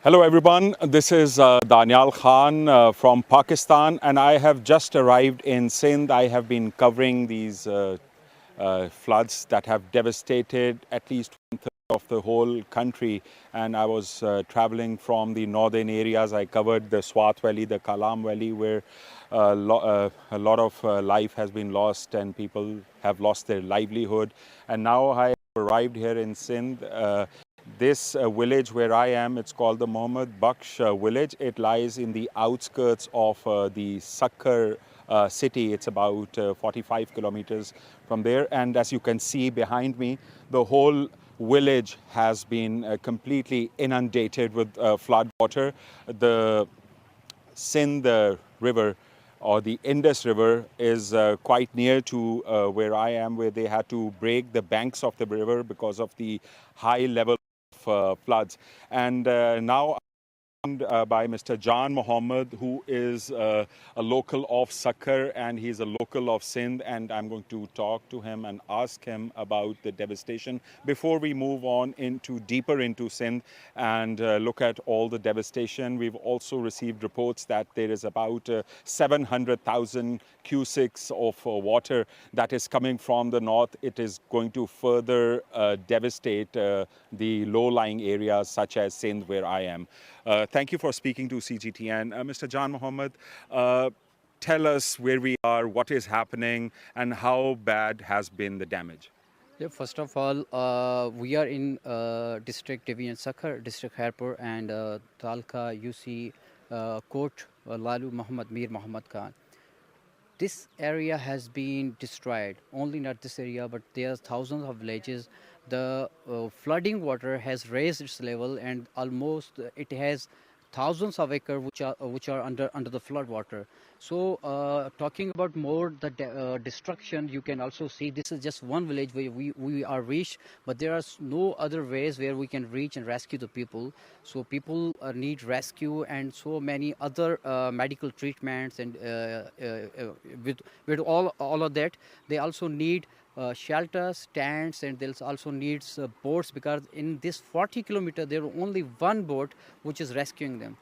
Hello everyone, this is Danial Khan from Pakistan, and I have just arrived in Sindh. I have been covering these floods that have devastated at least one-third of the whole country, and I was traveling from the northern areas. I covered the Swat Valley, the Kalam Valley, where a lot of life has been lost and people have lost their livelihood. And now I have arrived here in Sindh. This village where I am, it's called the Mohammed Baksh village. It lies in the outskirts of the Sakkar city. It's about 45 kilometers from there. And as you can see behind me, the whole village has been completely inundated with flood water. The Sindh river or the Indus River is quite near to where I am, where they had to break the banks of the river because of the high level floods. And now by Mr. Jan Mohammed, who is a local of Sakkar, and he's a local of Sindh, and I'm going to talk to him and ask him about the devastation before we move on deeper into Sindh and look at all the devastation. We've also received reports that there is about 700,000 cusics of water that is coming from the north. It is going to further devastate the low-lying areas such as Sindh, where I am. Thank you for speaking to CGTN. Mr. Jan Mohammed, tell us where we are, what is happening, and how bad has been the damage. Yeah, first of all, we are in district division Sakkar, district Khairpur, and Talka, UC, Court, Lalu Muhammad Mir Muhammad Khan. This area has been destroyed. Only not this area, but there are thousands of villages. The flooding water has raised its level, and almost it has thousands of acres which are under the flood water. So talking about more the destruction, you can also see this is just one village where we are reached, but there are no other ways where we can reach and rescue the people. So people need rescue and so many other medical treatments, and with all of that, they also need shelters, tents, and they'll also needs boats, because in this 40 kilometer there are only one boat which is rescuing them.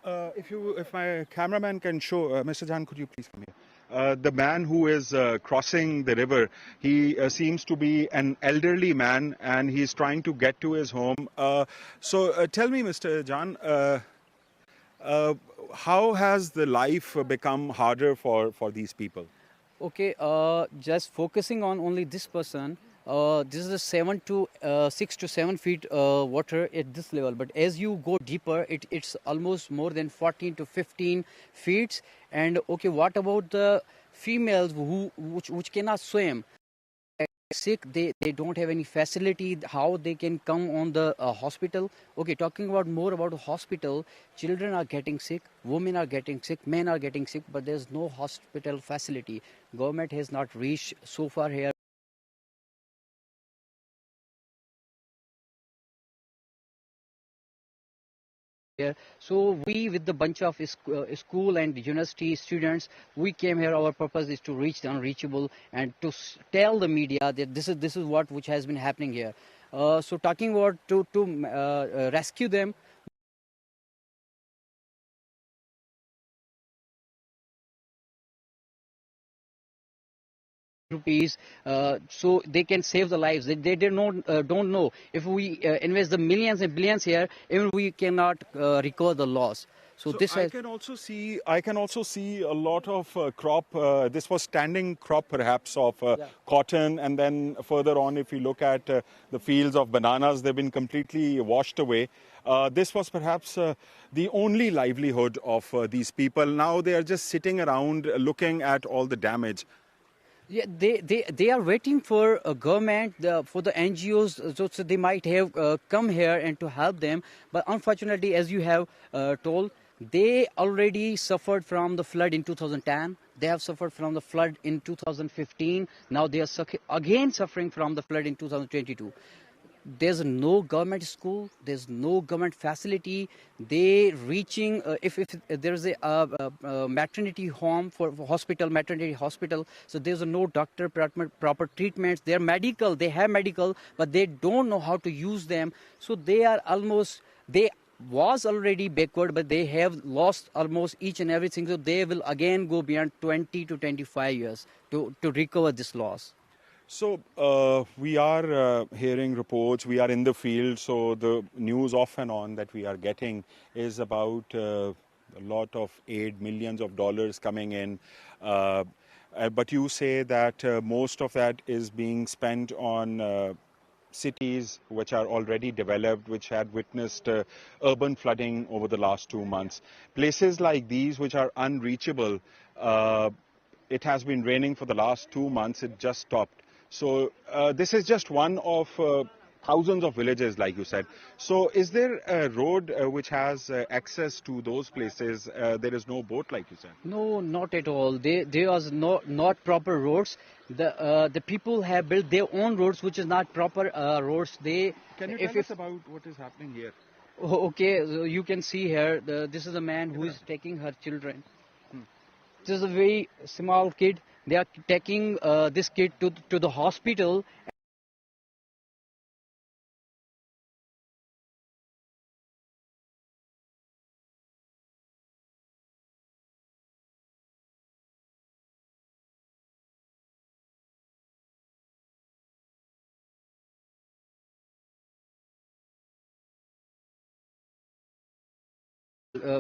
If my cameraman can show, Mr. Jan, could you please come here? The man who is crossing the river, he seems to be an elderly man, and he's trying to get to his home. So tell me, Mr. Jan, how has the life become harder for these people? Okay, just focusing on only this person. This is a 6 to 7 feet water at this level. But as you go deeper, it's almost more than 14 to 15 feet. And okay, what about the females which cannot swim? Sick, they don't have any facility how they can come on the hospital. Okay, talking about more about the hospital, children are getting sick, women are getting sick, men are getting sick, but there's no hospital facility. Government has not reached so far here. Here. So we, with the bunch of school and university students, we came here. Our purpose is to reach the unreachable and to tell the media that this is what which has been happening here. So talking about to rescue them. Rupees, so they can save the lives. They don't know if we invest the millions and billions here, even we cannot recover the loss. So this I has. can also see a lot of crop. This was standing crop, perhaps, of cotton, and then further on, if you look at the fields of bananas, they've been completely washed away. This was perhaps the only livelihood of these people. Now they are just sitting around looking at all the damage. Yeah, they are waiting for a government, for the NGOs, so they might have come here and to help them. But unfortunately, as you have told, they already suffered from the flood in 2010. They have suffered from the flood in 2015. Now they are again suffering from the flood in 2022. There's no government school, there's no government facility. They reaching if there's a maternity home for hospital, maternity hospital, so there's no doctor, proper treatments. They're medical, they have medical, but they don't know how to use them. So they are almost, they was already backward, but they have lost almost each and everything. So they will again go beyond 20 to 25 years to recover this loss. So we are hearing reports, we are in the field, so the news off and on that we are getting is about a lot of aid, millions of dollars coming in. But you say that most of that is being spent on cities which are already developed, which had witnessed urban flooding over the last 2 months. Places like these which are unreachable, it has been raining for the last 2 months, it just stopped. So this is just one of thousands of villages, like you said. So is there a road which has access to those places? There is no boat, like you said. No, not at all. There was not proper roads. The people have built their own roads, which is not proper roads. They Can you if tell us about what is happening here? okay, so you can see here. This is a man who is taking her children. This is a very small kid. They are taking this kid to the hospital.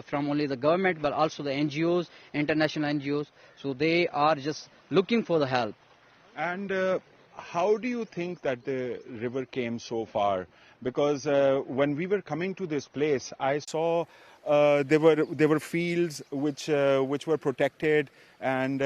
From only the government, but also the NGOs, international NGOs. So they are just looking for the help. And how do you think that the river came so far? Because when we were coming to this place, I saw there were fields which were protected, and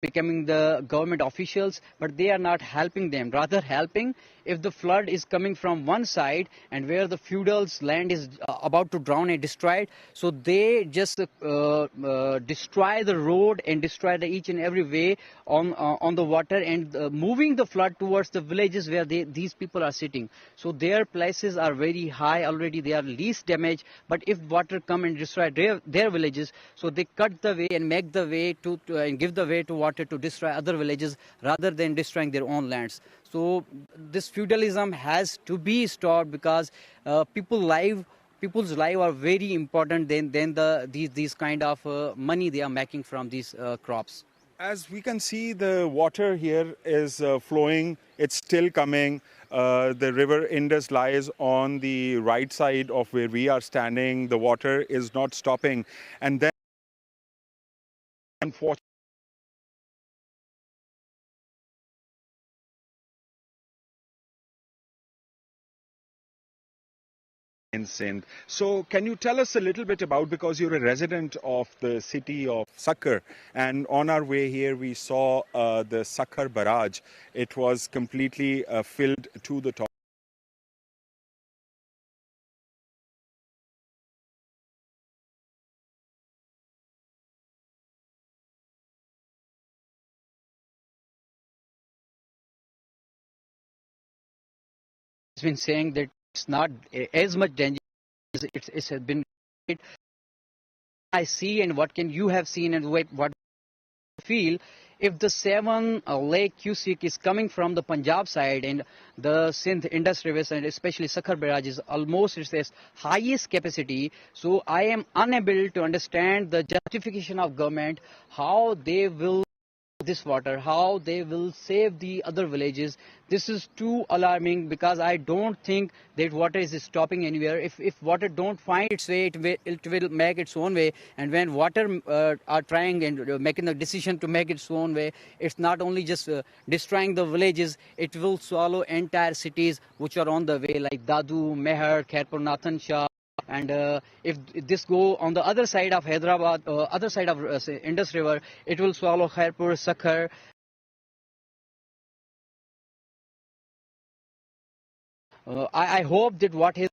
Becoming the government officials, but they are not helping them, rather helping if the flood is coming from one side and where the feudals land is about to drown and destroyed, so they just destroy the road and destroy the each and every way on the water, and moving the flood towards the villages where these people are sitting. So their places are very high already, they are least damaged, but if water come and destroy their villages, so they cut the way and make the way to and give the way to water to destroy other villages rather than destroying their own lands. So this feudalism has to be stopped, because people's life are very important than these kind of money they are making from these crops. as we can see, the water here is flowing. It's still coming. The river Indus lies on the right side of where we are standing. The water is not stopping, and then unfortunately, in Sindh. So, can you tell us a little bit about, because you're a resident of the city of Sakkar, and on our way here we saw the Sakkar barrage. It was completely filled to the top. It's been saying that it's not as much dangerous. It's been. I see, and what can you have seen, and what feel, if the 7 lake Cusick is coming from the Punjab side and the Sindh Indus rivers and especially Sakhar barrage is almost its highest capacity. So I am unable to understand the justification of government, how they will this water, how they will save the other villages. This is too alarming, because I don't think that water is stopping anywhere. If water don't find its way, it will make its own way. And when water are trying and making the decision to make its own way, it's not only just destroying the villages, it will swallow entire cities which are on the way, like Dadu, Meher, Khairpur, Nathan Shah. And if this go on the other side of Hyderabad, other side of Indus River, it will swallow Khairpur, Sakhar, I hope that what his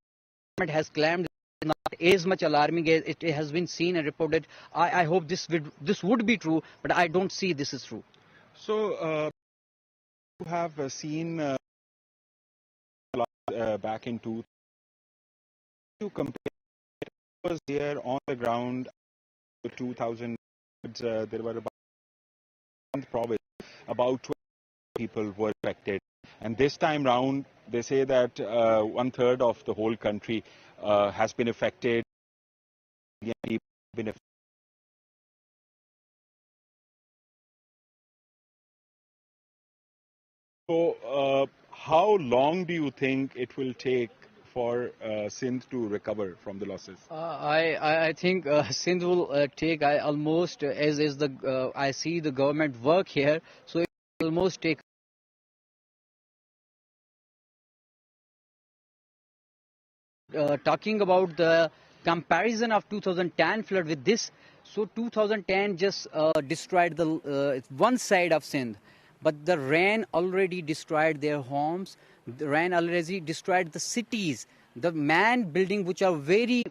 government has claimed is not as much alarming as it has been seen and reported. I hope this would be true, but I don't see this is true. So, you have seen back in you compare was there on the ground 2000 there were about province about 20 people were affected, and this time round they say that one third of the whole country has been affected. People have been affected. So how long do you think it will take for Sindh to recover from the losses? I think Sindh will take almost as the I see the government work here, so it will almost take. Talking about the comparison of 2010 flood with this, so 2010 just destroyed the one side of Sindh, but the rain already destroyed their homes. The rain already destroyed the cities. The man building, which are very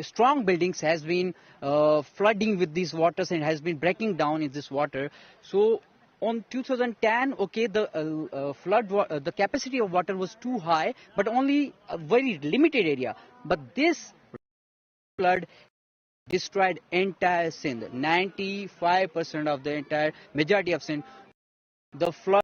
strong buildings, has been flooding with these waters and has been breaking down in this water. So on 2010, okay, the the capacity of water was too high, but only a very limited area. But this flood destroyed entire Sindh, 95% of the entire majority of Sindh. The flood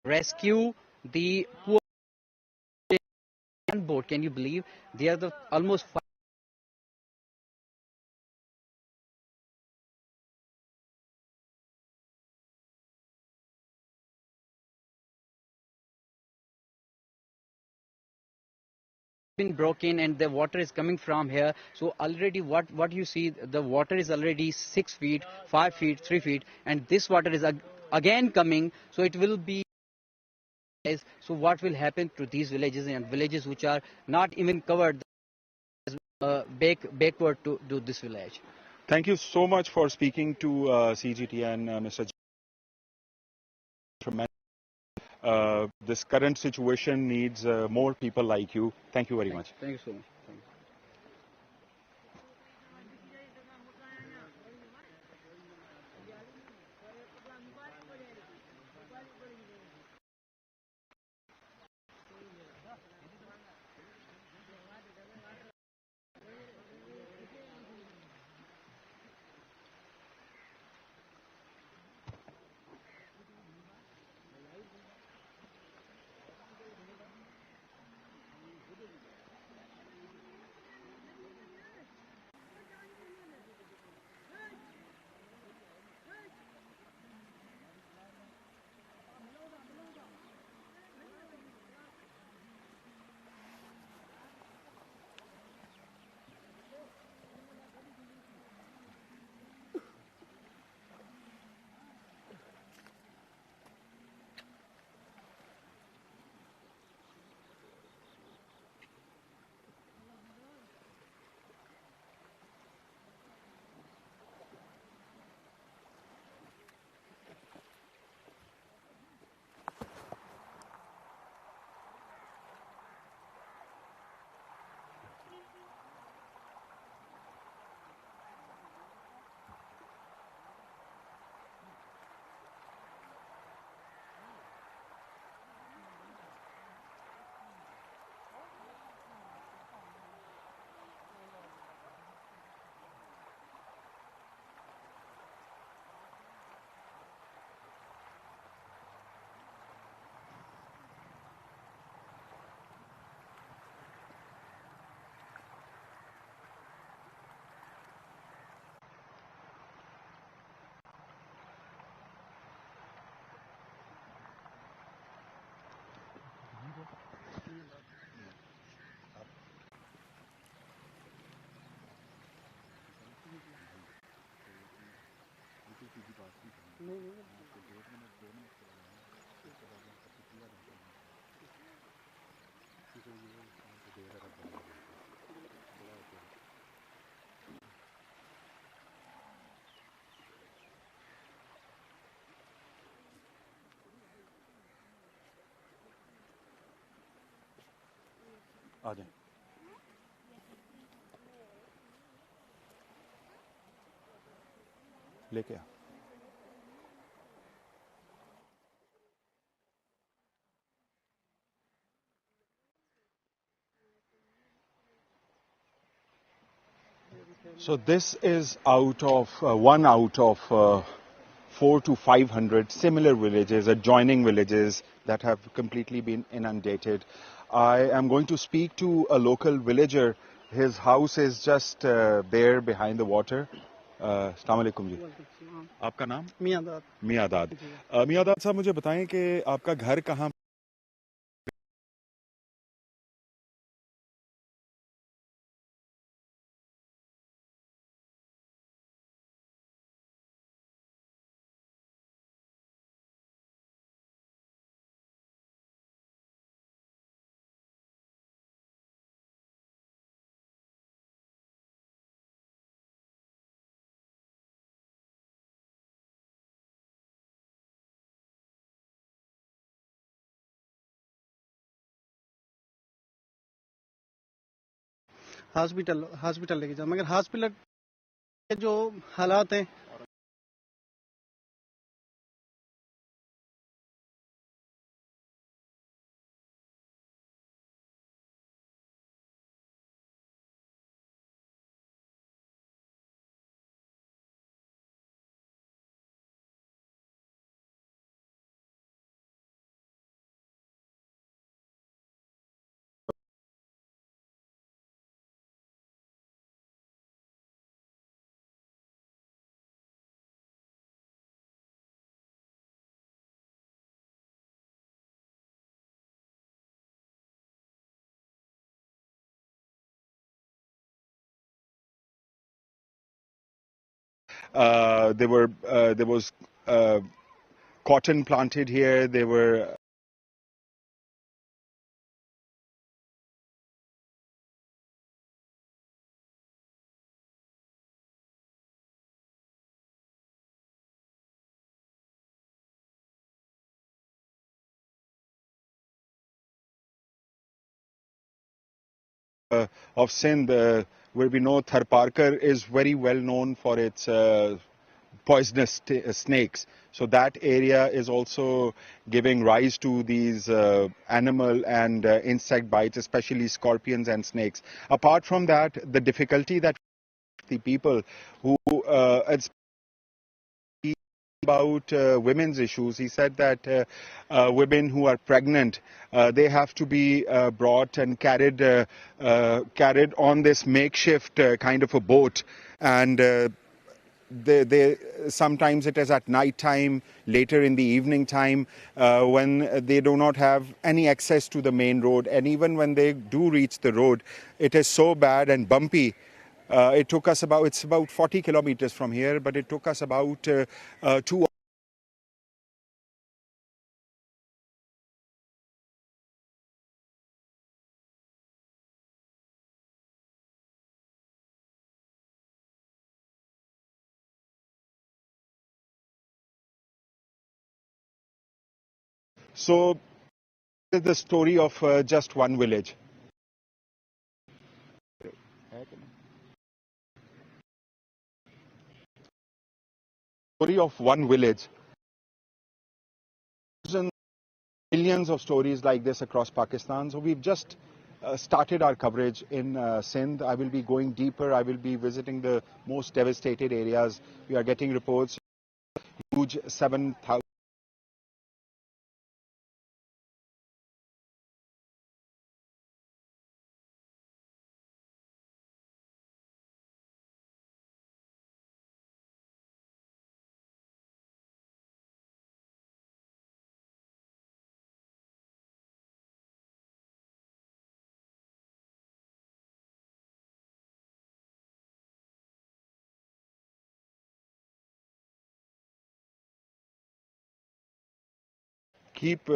rescue the poor boat. Can you believe they are the almost been broken and the water is coming from here. So already what you see, the water is already 6 feet, 5 feet, 3 feet, and this water is again coming. So it will be. So what will happen to these villages and villages which are not even covered backward to this village? Thank you so much for speaking to CGTN, Mr. This current situation needs more people like you. Thank you very much. Thank you so much. Thank you. आ जाए लेके आ So this is out of one out of 4 to 500 similar villages, adjoining villages that have completely been inundated. I am going to speak to a local villager. His house is just there behind the water. अस्सलाम वालेकुम जी. आपका नाम? My dad. My dad. My dad साहब मुझे बताएं कि आपका घर कहाँ हॉस्पिटल लेके जाओ, मगर हॉस्पिटल के जो हालात हैं there was cotton planted here. There were of Sindh, where we know Tharparkar is very well known for its poisonous snakes. So that area is also giving rise to these animal and insect bites, especially scorpions and snakes. Apart from that, the difficulty that the people who it's about women's issues. He said that women who are pregnant, they have to be brought and carried on this makeshift kind of a boat, and they sometimes it is at night time, later in the evening time, when they do not have any access to the main road, and even when they do reach the road, it is so bad and bumpy. It's about 40 kilometers from here, but it took us about 2. So this is the story of just one village. Story of one village. Thousands, millions of stories like this across Pakistan. So we've just started our coverage in Sindh. I will be going deeper. I will be visiting the most devastated areas. We are getting reports. Huge 7,000. Keep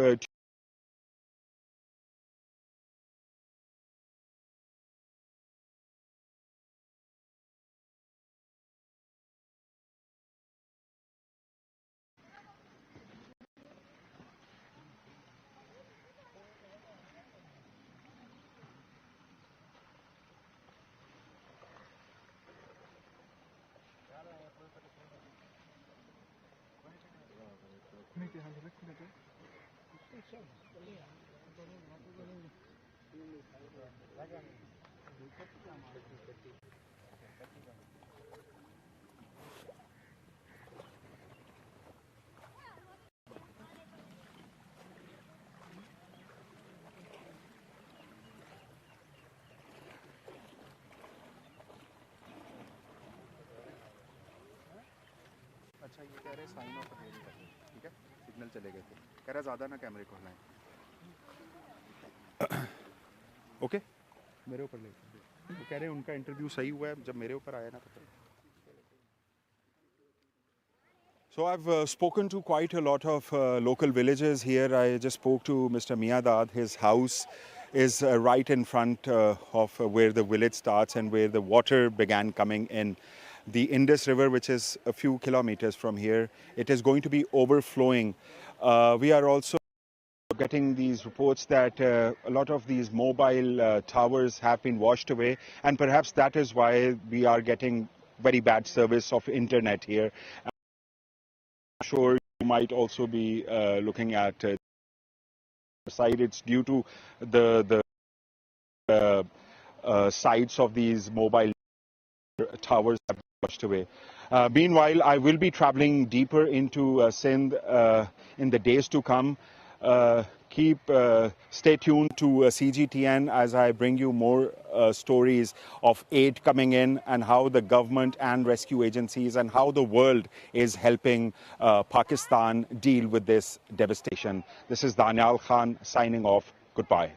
अच्छा ये कह रहे sign of ठीक है signal चले गए थे कह रहा ज़्यादा ना कैमरे को हिलाएं ओके मेरे ऊपर ले वो कह रहे हैं उनका इंटरव्यू सही हुआ है जब मेरे ऊपर आया ना तो So I've spoken to quite a lot of local villagers here. I just spoke to Mr. Miadad. His house is right in front of where the village starts and where the water began coming in. The Indus River, which is a few kilometers from here, it is going to be overflowing. We are also getting these reports that a lot of these mobile towers have been washed away, and perhaps that is why we are getting very bad service of internet here. I'm sure you might also be looking at side. It's due to the sides of these mobile towers have been washed away. Meanwhile, I will be traveling deeper into Sindh in the days to come. Stay tuned to CGTN as I bring you more stories of aid coming in and how the government and rescue agencies and how the world is helping Pakistan deal with this devastation. This is Danial Khan signing off. Goodbye.